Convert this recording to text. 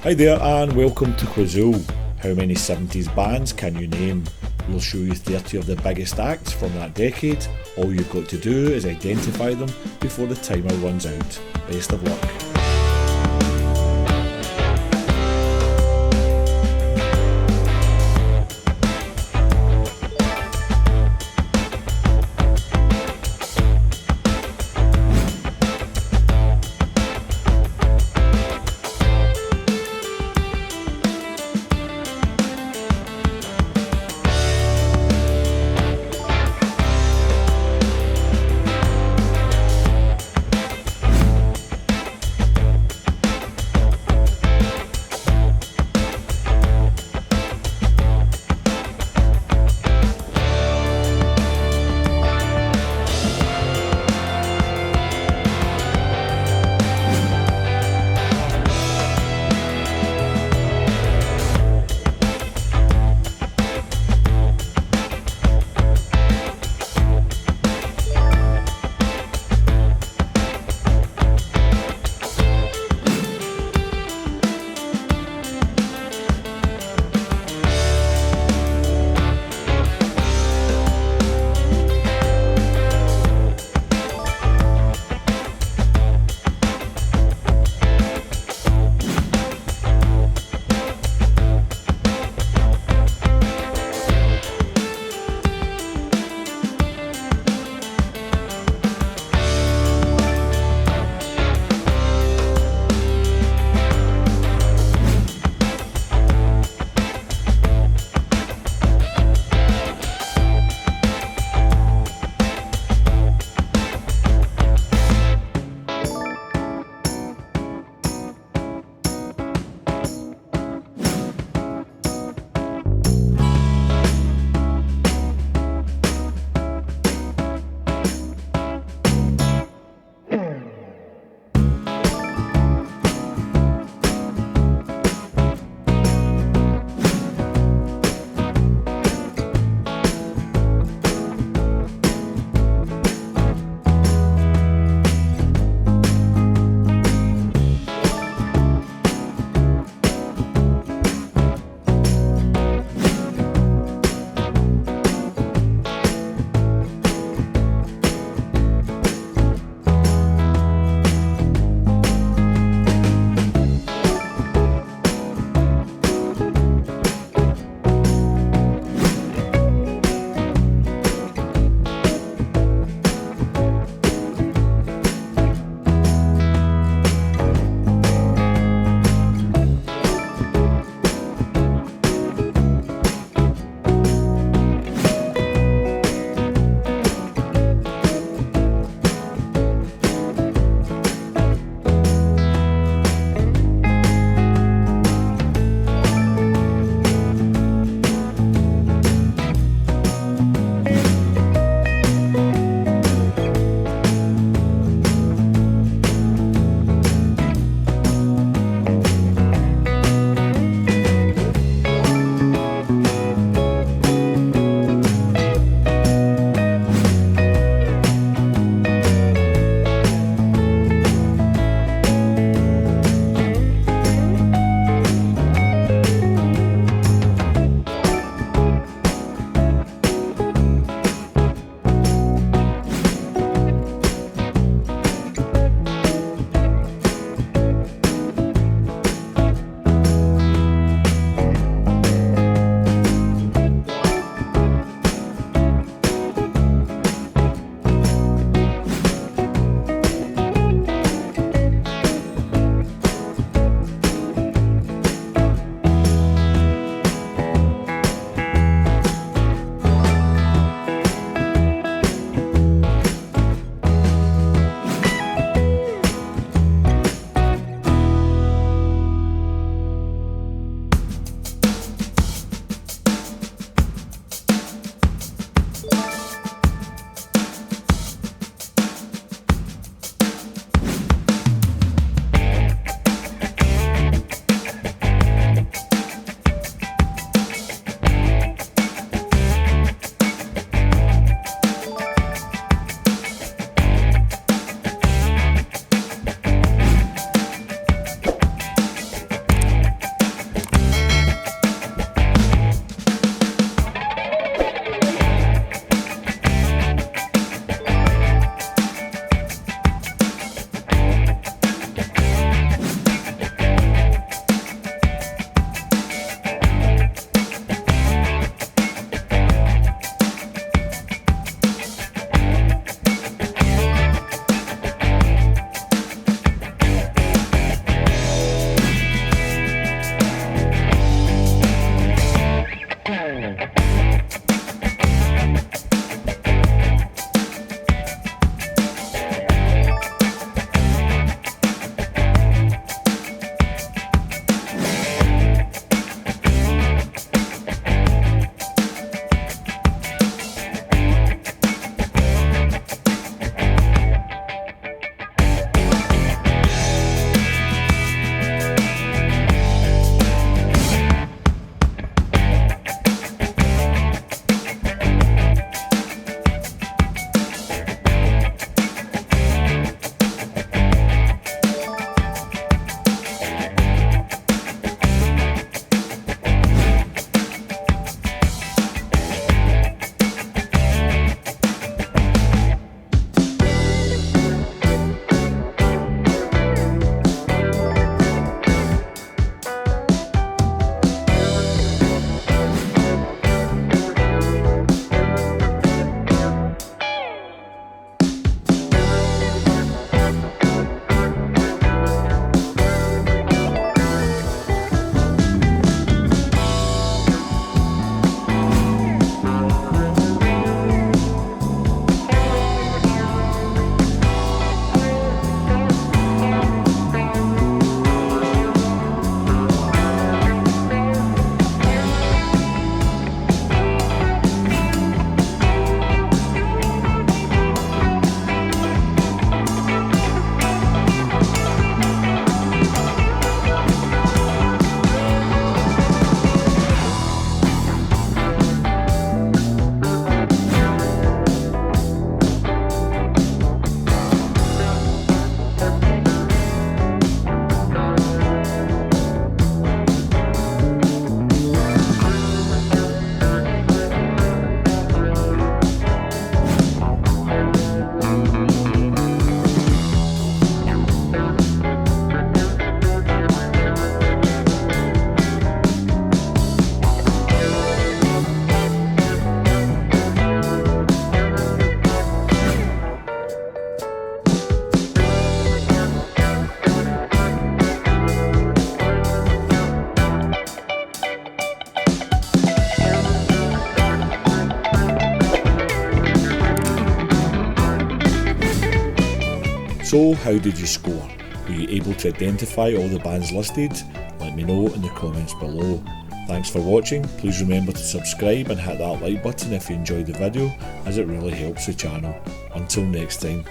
Hi there and welcome to Quizool. How many 70s bands can you name? We'll show you 30 of the biggest acts from that decade. All you've got to do is identify them before the timer runs out. Best of luck. So how did you score? Were you able to identify all the bands listed? Let me know in the comments below. Thanks for watching. Please remember to subscribe and hit that like button if you enjoyed the video, as it really helps the channel. Until next time.